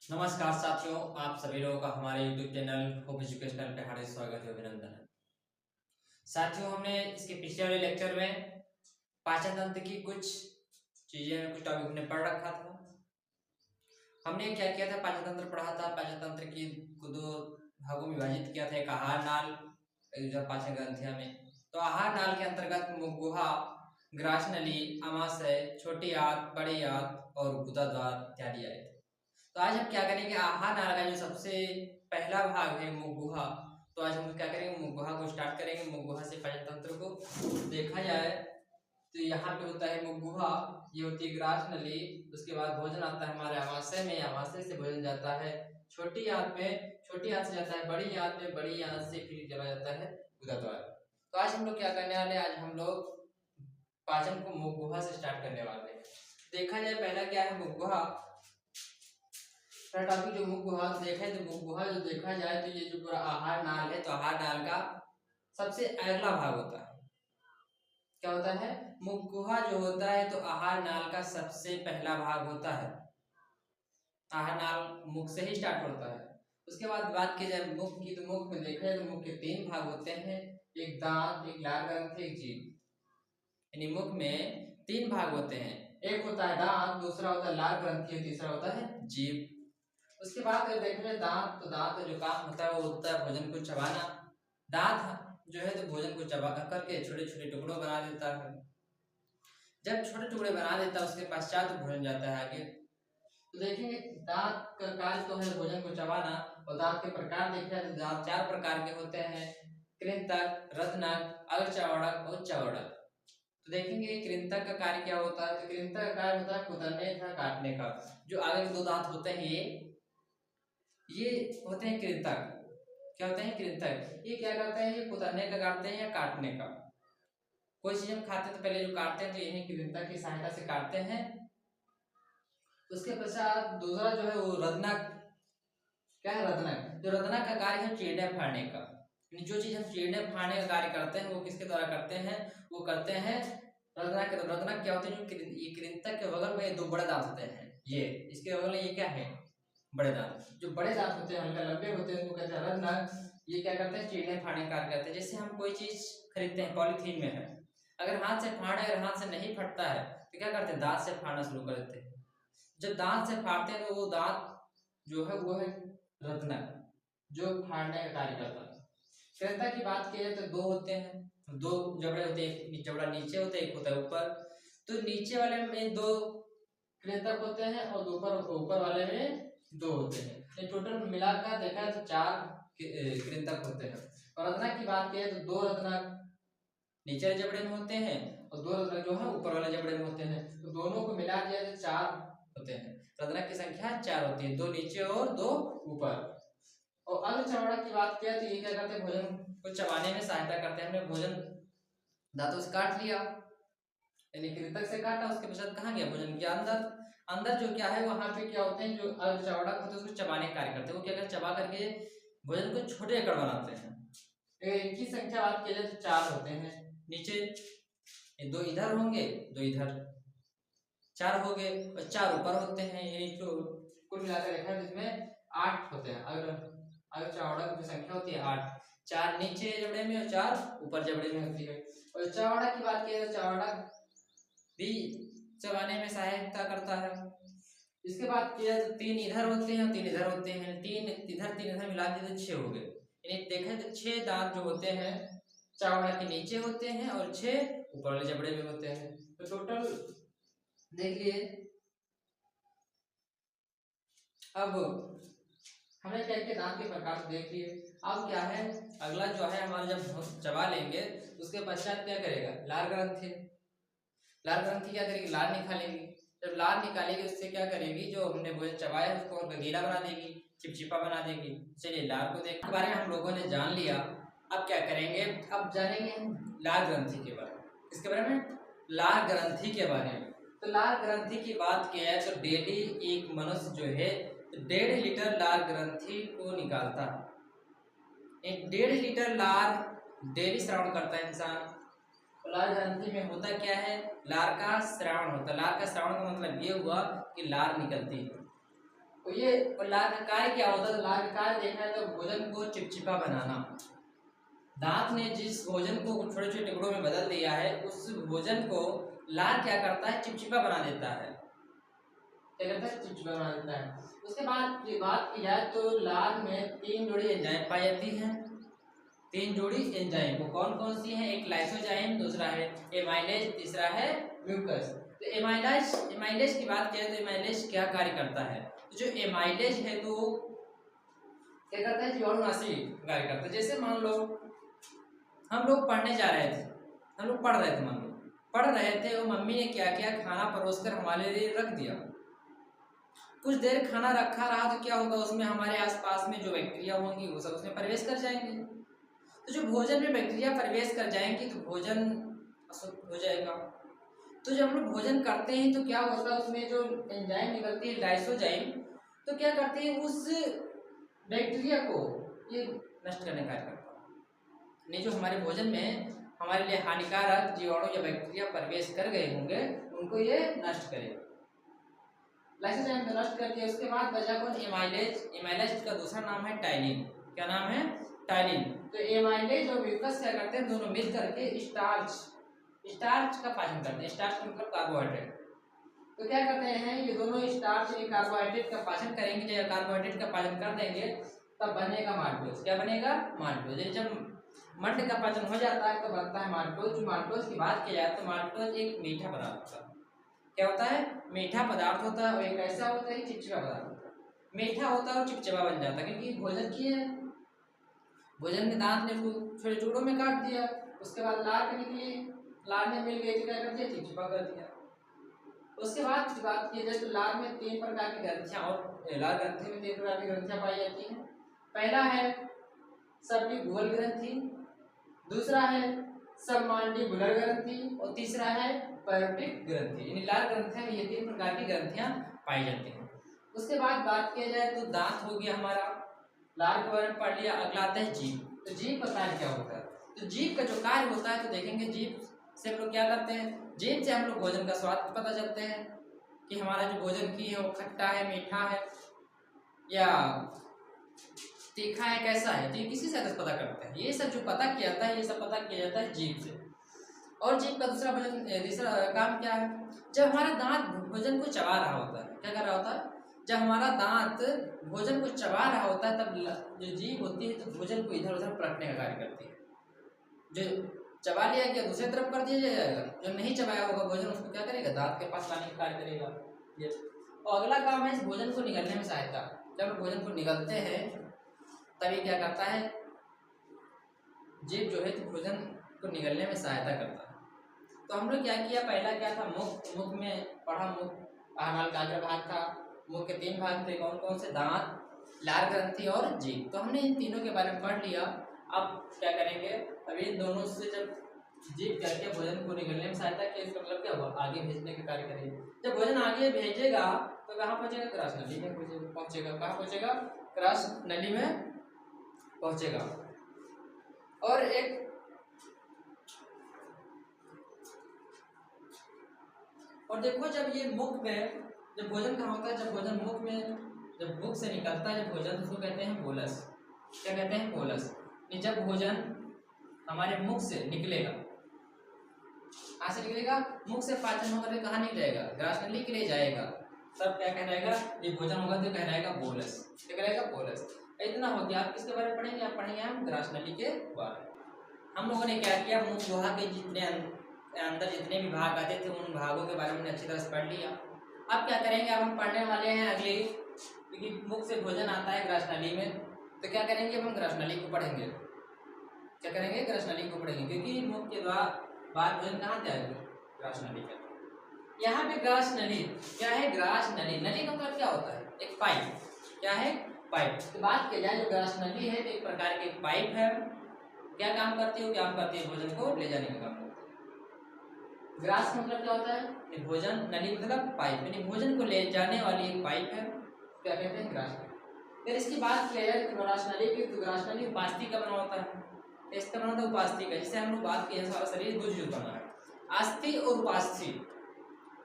नमस्कार साथियों, आप सभी लोगों का हमारे YouTube चैनल होप एजुकेशनल पे हार्दिक स्वागत है, अभिनंदन है। साथियों, हमने इसके पिछले वाले लेक्चर में पाचन तंत्र की कुछ चीजें, कुछ टॉपिक हमने पढ़ रखा था। हमने क्या किया था, पाचन तंत्र पढ़ा था। पाचन तंत्र की को दो भागों में विभाजित किया था, एक आहार नाल, एक जो पाचन ग्रंथियां में। तो आहार नाल के अंतर्गत मुख गुहा, ग्रास नली, आमाशय, छोटी आंत, बड़ी आंत और गुदा द्वार इत्यादि आए थे। तो आज हम क्या करेंगे, आहार नाल का जो सबसे पहला भाग है मुख गुहा। तो आज हम क्या करेंगे, मुख गुहा को स्टार्ट करेंगे। मुख गुहा से पाचन तंत्र को देखा जाए तो यहाँ पे होता है मुख गुहा, ये होती है ग्रास नली। उसके बाद भोजन आता है हमारे आमाशय में, आमाशय से भोजन जाता है छोटी आंत में, छोटी आंत से जाता है बड़ी आंत में, बड़ी आंत से फिर चला जाता है गुदा द्वार। तो आज हम लोग क्या करने वाले हैं, आज हम लोग पाचन को मुख गुहा से स्टार्ट करने वाले हैं। देखा जाए पहला क्या है मुख गुहा। टॉपिक जो मुख गुहा देखा है, तो मुख गुहा जो देखा जाए तो ये जो पूरा आहार नाल है, तो आहार नाल का सबसे अगला भाग होता है। क्या होता है, मुख गुहा जो होता है तो आहार नाल का सबसे पहला भाग होता है। आहार नाल मुख से ही स्टार्ट होता है। उसके बाद बात की जाए मुख की, तो मुख में देखा जाए तो मुख के तीन भाग होते हैं, एक दांत, एक लार ग्रंथि, एक जीभ। यानी मुख में तीन भाग होते हैं, एक होता है दांत, दूसरा होता है लार ग्रंथि, तीसरा होता है जीभ। उसके बाद अगर देखा जाए दांत, तो दांत का जो काम होता है वो होता है भोजन को चबाना। दांत जो है तो भोजन को चबा करके छोटे छोटे टुकड़ों बना देता है। जब छोटे टुकड़े बना देता है उसके पश्चात भोजन जाता है आगे। तो देखेंगे दांत का कार्य तो है भोजन को चबाना, और दांत के प्रकार देखे जाए तो दांत चार प्रकार के होते हैं, कृंतक, रत्नक, अर्धचौड़क और चौड़क। तो देखेंगे कृंतक का कार्य क्या होता है, तो कृंतक का कार्य होता है कुतरने का, काटने का। जो आगे के दो दांत होते हैं ये होते हैं कृंतक। क्या होते हैं, कृंतक। ये क्या करते हैं, ये कुतरने का काटते हैं या काटने का। कोई चीज हम खाते हैं तो पहले जो काटते हैं तो यही कृंतक की सहायता से काटते हैं। उसके पश्चात दूसरा जो है वो रत्नक। क्या है रत्नक, जो रत्नक का कार्य है चीरने फाड़ने का। जो चीज हम चीरने फाड़ने का कार्य करते हैं वो किसके द्वारा करते हैं, वो करते हैं रत्नक के। रत्नक क्या होते हैं, जो ये कृंतक के बगल में दो बड़े दांत होते हैं, ये इसके बगल में ये क्या है, बड़े दांत। जो बड़े दांत होते हैं हल्का लंबे होते हैं उनको कहते हैं रत्नक। ये क्या करते हैं, चीरने फाड़ने का कार्य करते हैं। जैसे हम कोई चीज खरीदते हैं, पॉलीथीन में है, अगर हाथ से फाड़े, अगर हाथ से नहीं फटता है तो क्या करते हैं, दांत से फाड़ना शुरू कर देते हैं। जब दांत से फाड़ते हैं तो वो दांत जो है वो है रत्नक, जो फाड़ने का कार्य करता है। कृंतक की बात की जाए तो दो होते हैं, दो जबड़े होते हैं, एक जबड़ा नीचे होता है, एक होता है ऊपर। तो नीचे वाले में दो कृंतक होते हैं और ऊपर वाले में दो होते हैं। ये टोटल मिलाकर देखा है तो चार कृंतक होते हैं। और रत्नक की बात की जाए तो दो रत्नक नीचे वाले जबड़े में होते हैं और दो रत्नक जो है ऊपर वाले जबड़े में होते हैं। तो दोनों को मिला दिया तो चार होते हैं। रत्नक की संख्या चार होती है, दो नीचे और दो ऊपर। और अर्धचौड़क की बात किया तो ये क्या करते हैं, भोजन को चबाने में सहायता करते हैं। हमने भोजन दांतों से काट लिया, यानी कृतक से काटा, उसके पश्चात कहाँ गया, भोजन के अंदर। अंदर जो क्या है वहां पे क्या होते हैं, जो अर्धचौड़क होते हैं उसको चबाने का कार्य करते हैं। वो क्या करते हैं, चबा करके भोजन को छोटे आकार बनाते हैं। इनकी संख्या बात की जाए तो चार होते हैं। नीचे दो इधर होंगे, दो इधर, चार हो गए, और चार ऊपर होते हैं। यानी तो कुल मिलाकर देखा है जिसमें आठ होते हैं। अगर चौड़क की संख्या होती है आठ, चार नीचे जबड़े में और चार ऊपर जबड़े में होती है। और चौड़क की बात की तो चौड़क भी चबाने में सहायता करता है। इसके बाद किया तो तीन इधर होते हैं और तीन इधर होते हैं, तीन इधर मिला के तो छह हो गए। यानी देखा तो छह दांत जो होते हैं चौड़क के नीचे होते हैं और छह ऊपर वाले जबड़े में होते हैं। तो टोटल देख लिए। अब हमने क्या किया, दांत के प्रकार देख लिए। अब क्या है, अगला जो है हमारा, जब चबा लेंगे उसके पश्चात क्या करेगा, लार ग्रंथि। लार ग्रंथि क्या करेगी, लार निकालेगी। जब लार निकालेगी उससे क्या करेगी, जो हमने भोजन चबाया उसको गीला बना देगी, चिपचिपा बना देगी। चलिए लार को देख के बारे में हम लोगों ने जान लिया। अब क्या करेंगे, अब जानेंगे हम लार ग्रंथि के बारे में। इसके बारे में, लार ग्रंथि के बारे में। तो लार ग्रंथि की बात किया है तो डेली एक मनुष्य जो है 1.5 लीटर लार ग्रंथि को निकालता है। 1.5 लीटर लार डेली श्रावण करता है इंसान। तो लार ग्रंथि में होता क्या है, लार का श्रावण होता है। लार का श्रावण का मतलब ये हुआ कि लार निकलती है। तो ये लार का कार्य क्या होता है? तो लार का कार्य देखा है तो भोजन को चिपचिपा बनाना। दांत ने जिस भोजन को छोटे छोटे टुकड़ों में बदल दिया है उस भोजन को लार क्या करता है? चिपचिपा बना देता है। क्या करता है? चिपचिपा बना देता है। उसके बाद की बात की जाए तो लार में 3 जोड़ी एंजाइम पाई जाती हैं। 3 जोड़ी एंजाइम वो कौन कौन सी हैं? एक लाइसोजाइम, दूसरा है एमाइलेज, तीसरा है म्यूकस। तो एमाइलेज की बात करें तो एमाइलेज क्या कार्य करता है? तो जो एमाइलेज है तो क्या करता है? जीवाणुनाशी कार्य करता है। जैसे मान लो हम लोग पढ़ने जा रहे थे, हम लोग पढ़ रहे थे, मान लो पढ़ रहे थे और मम्मी ने क्या किया? खाना परोसकर हमारे लिए रख दिया। कुछ देर खाना रखा रहा तो क्या होगा? उसमें हमारे आसपास में जो बैक्टीरिया होंगी वो सब उसमें प्रवेश कर जाएंगे। तो जो भोजन में बैक्टीरिया प्रवेश कर जाएंगे तो भोजन अशुद्ध हो जाएगा। तो जब हम लोग भोजन करते हैं तो क्या होता है? उसमें जो एंजाइम निकलती है लाइसोजाइम, तो क्या करती है? उस बैक्टीरिया को ये नष्ट करने का कार्य करता है। नहीं, जो हमारे भोजन में हमारे लिए हानिकारक जीवाणु या बैक्टीरिया प्रवेश कर गए होंगे उनको ये नष्ट करेगा। लाइसोजाइम तो नष्ट करती है। उसके बाद बचा कौन? एमाइलेज। एमाइलेज का दूसरा नाम है टाइलिन। क्या नाम है? टाइलिन। तो एमाइलेज और म्यूकस क्या करते हैं? दोनों मिल करके स्टार्च का पाचन करते हैं। स्टार्च मतलब कार्बोहाइड्रेट। तो क्या करते हैं? ये दोनों स्टार्च या कार्बोहाइड्रेट का पाचन करेंगे। जब कार्बोहाइड्रेट का पाचन कर देंगे तब बनेगा माल्टोज। क्या बनेगा? माल्टोज। जब मंड का पाचन हो जाता है तो बनता है माल्टोज। माल्टोज की बात की जाए तो माल्टोज एक मीठा पदार्थ होता है। क्या होता है? मीठा पदार्थ होता है और एक ऐसा होता है चिपचिपा पदार्थ होता है। मीठा होता है और चिपचिपा बन जाता है क्योंकि भोजन किए है, भोजन में दांत ने छोटे टुकड़ों में काट दिया, उसके बाद लार के निकली, लार में मिल गई तो क्या कर दिया? चिपचिपा कर दिया। उसके बाद की बात की जाए तो लार में 3 प्रकार की ग्रंथियां और लार ग्रंथि में 3 प्रकार की ग्रंथियां पाई जाती हैं। पहला है सबलिंगुअल ग्रंथि, दूसरा है सबमांडिबुलर ग्रंथि और तीसरा है पैरोटिक ग्रंथि। यानी लार ग्रंथियां में ये 3 प्रकार की ग्रंथियां पाई जाती हैं। उसके बाद बात किया जाए तो दांत हो गया हमारा, लार के बारे में पढ़ लिया। अगला आता है जीभ। तो जीभ का कार्य क्या होता है? तो जीभ का जो कार्य होता है तो देखेंगे जीभ से हम लोग क्या करते हैं? जीभ से हम लोग भोजन का स्वाद पता चलते हैं कि हमारा जो भोजन की है वो खट्टा है, मीठा है या तीखा है, कैसा है। तो ये किसी से पता करते हैं? ये सब जो पता किया जाता है ये सब पता किया जाता है जीभ से। और जीभ का दूसरा काम क्या है? जब हमारा दांत भोजन को चबा रहा होता है, क्या कर रहा होता है? जब हमारा दांत भोजन को चबा रहा होता है तब जो जीभ होती है तो भोजन को इधर उधर पलटने का कार्य करती है। जो चबा लिया क्या दूसरी तरफ कर दिया जाएगा, जो नहीं चबाया होगा भोजन उसको क्या करेगा? दांत के पास लाने का कार्य करेगा ये। और अगला काम है इस भोजन को निगलने में सहायता। जब भोजन को निगलते हैं तभी क्या करता है? जीभ जो है तो भोजन को निगलने में सहायता करता है। तो हम लोग क्या किया? पहला क्या था? मुख में पढ़ा। मुख आहार का जो भाग था, मुख के 3 भाग थे। कौन कौन से? दांत, लार ग्रंथि और जीभ। तो हमने इन तीनों के बारे में पढ़ लिया। अब क्या करेंगे? अभी इन दोनों से जब जीभ करके भोजन को निगलने में सहायता किया इसका मतलब क्या हुआ? आगे भेजने का कार्य करेगा। जब भोजन आगे भेजेगा तो कहाँ पहुंचेगा? क्रॉस नली में पहुंचेगा। कहाँ पहुंचेगा? क्रॉस नली में पहुंचेगा। और एक और देखो जब ये मुख में जब भोजन कहाँ होता है? जब भोजन मुख में जब मुख से निकलता है जब भोजन उसको कहते हैं बोलस। क्या कहते हैं? बोलस। जब भोजन हमारे मुख से निकलेगा, कहाँ से निकलेगा? मुख से पाचन होकर के कहाँ निकलेगा? ग्रास नली के लिए जाएगा। तब क्या कहलाएगा? ये भोजन होगा तो कहलाएगा बोलस। क्या कहलाएगा? बोलस। इतना हो गया। आप किसके बारे में पढ़ेंगे? आप पढ़ेंगे हम ग्रास नली के बारे में। हम लोगों ने क्या किया? मुख गुहा के जितने अंदर जितने भी भाग आते थे उन भागों के बारे में अच्छी तरह से पढ़ लिया। अब क्या करेंगे? अब हम पढ़ने वाले हैं अगले, क्योंकि मुख से भोजन आता है ग्रास नली में, तो क्या करेंगे? हम ग्रास नली को पढ़ेंगे। क्या करेंगे? ग्रास नली को पढ़ेंगे क्योंकि मुख के द्वारा बाहर भोजन कहाँ से आएगा? ग्रास नली का। यहाँ पे ग्रास नली क्या है? ग्रास नली, नली का मतलब क्या होता है? एक पाइप। क्या है? पाइप। तो बात की जाए जो ग्रास नली है तो एक प्रकार की पाइप है। क्या काम करती है? काम करती है भोजन को ले जाने का काम करती है। ग्रास मतलब क्या होता है? भोजन, नली मतलब पाइप, यानी भोजन को ले जाने वाली एक पाइप है। क्या कहते हैं? ग्रास नली। फिर इसकी बात की जाए तो ग्रास नली की, तो ग्रास नली उपास्थि का बना होता है। इसका बना होता है उपास्थि का, जिससे हम लोग बात किए सारा शरीर गुज बना है। अस्थि और उपास्थि,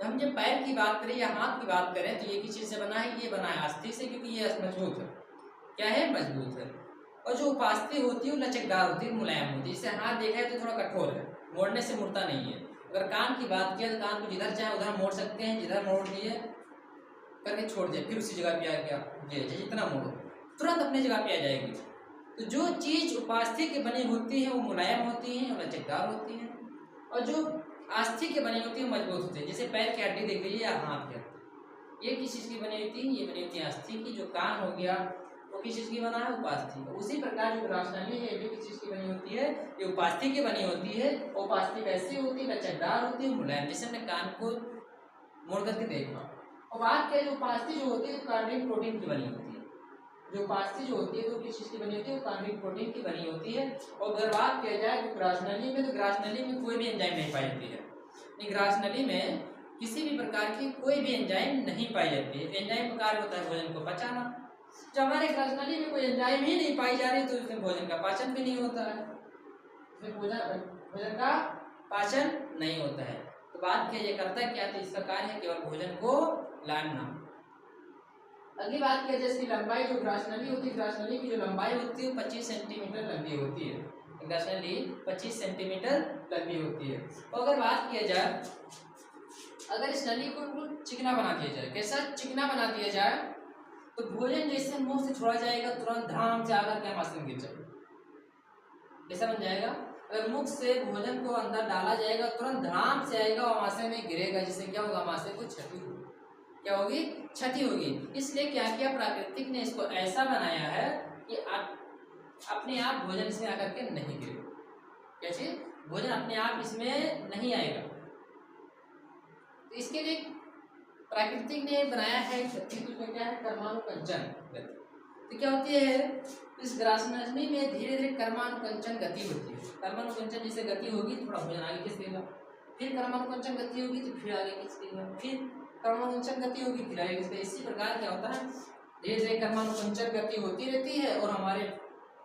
हम जब पैर की बात करें या हाथ की बात करें तो ये किस चीज़ से बना है? ये बना है अस्थि से, क्योंकि ये मजबूत है। क्या है? मजबूत है। और जो उपास्थि होती है वो लचकदार होती है, मुलायम होती है। जैसे हाथ देखा है तो थोड़ा कठोर है, मोड़ने से मुड़ता नहीं है। अगर कान की बात किया तो कान को जिधर चाहे उधर मोड़ सकते हैं, जिधर मोड़ दिए करके छोड़ दिया, फिर उसी जगह पे आ गया, जितना मोड़ो तुरंत अपनी जगह पे आ जाएगी। तो जो चीज़ उपास्थि की बनी होती है वो मुलायम होती है और लचकदार होती है, और जो अस्थि की बनी होती है मजबूत होती है। जैसे पैर की हड्डी देख लीजिए या हाथ की हड्डी, ये किस चीज़ की बनी होती है? ये बनी होती है अस्थि की। जो कान हो गया वो किस चीज़ की बना है? उपास्थि। उसी प्रकार जो ग्रासनली है ये भी किस चीज़ की बनी होती है? ये उपास्थि की बनी होती है। उपास्थि कैसी होती है? लचकदार होती है, मुलायम। जैसे हमने कान को मोड़ करके देखा। और बात करें जो उपास्थि जो होती है तो कार्डियक प्रोटीन की बनी होती है। जो उपास्थि जो होती है तो किस चीज़ की बनी होती है? वो कार्डियक प्रोटीन की बनी होती है। और अगर बात किया जाए तो ग्रासनली में, तो ग्रासनली में कोई भी एंजाइम नहीं पाई जाती है। ग्रासनली में किसी भी प्रकार की कोई भी एंजाइम नहीं पाई जाती है। एंजाइम का कार्य होता है भोजन को पचाना। जब हमारे ग्रासनली में कोई एंजाइम ही नहीं पाई जा रही तो उसमें भोजन का पाचन भी नहीं होता है, उसमें भोजन का पाचन नहीं होता है। तो बात किया ये करता क्या? तो इसका कार्य है केवल भोजन को लाना। अगली बात किया जाए इसकी लंबाई। जो ग्रासनली होती है, ग्रासनली की जो लंबाई होती है 25 सेंटीमीटर लंबी होती है। ग्रासनली 25 सेंटीमीटर लंबी होती है। और अगर बात किया जाए, अगर इस नली को चिकना बना दिया जाए, कैसा चिकना बना दिया जाए, तो भोजन जैसे मुंह से छोड़ा जाएगा तुरंत धाम से आकर के हमारे में गिर जाएगा। कैसा बन जाएगा? अगर मुख से भोजन को अंदर डाला जाएगा तुरंत धाम से आएगा और हमारे में गिरेगा, जिससे क्या होगा? हमारे को क्षति होगी। क्या होगी? क्षति होगी। इसलिए क्या किया प्राकृतिक ने? इसको ऐसा बनाया है कि अपने आप भोजन इसमें आकर के नहीं गिरेगा। कैसे? भोजन अपने आप इसमें नहीं आएगा। तो इसके लिए प्राकृतिक ने बनाया है गति। तो क्या है? कर्मानुकंचन गति। तो क्या होती है? इस ग्रासनली में धीरे धीरे कर्मानुकंचन गति होती है। कर्मानुकंचन जैसे गति होगी थोड़ा भोजन आगे खिसकेगा, फिर कर्मानुकंचन गति होगी तो फिर आगे खिसकेगा, फिर कर्मानुकंचन गति होगी फिर आगे खिसकेगा। इसी प्रकार क्या होता है? धीरे धीरे कर्मानुकंचन गति होती रहती है और हमारे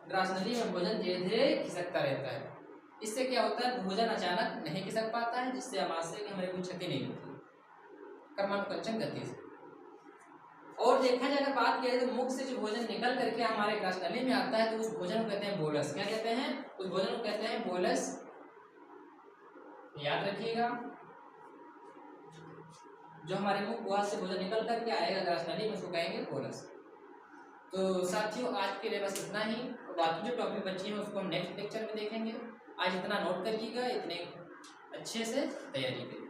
ग्रासनली में भोजन धीरे धीरे खिसकता रहता है। इससे क्या होता है? भोजन अचानक नहीं खिसक पाता है, जिससे हमारे कोई क्षति नहीं होती कर्मानुकंचन गति से। और देखा जाए अगर बात किया तो मुख से जो भोजन निकल करके हमारे ग्रासनली में आता है तो उस भोजन को कहते हैं बोलस। क्या कहते हैं? उस भोजन को कहते हैं बोलस। याद रखिएगा, जो हमारे मुख गुहा से भोजन निकल करके आएगा ग्रासनली में उसको कहेंगे बोलस। तो साथियों आज के लिए बस इतना ही, और बाकी जो टॉपिक बची है उसको हम नेक्स्ट लेक्चर में देखेंगे। आज इतना नोट करिएगा, इतने अच्छे से तैयारी करिए।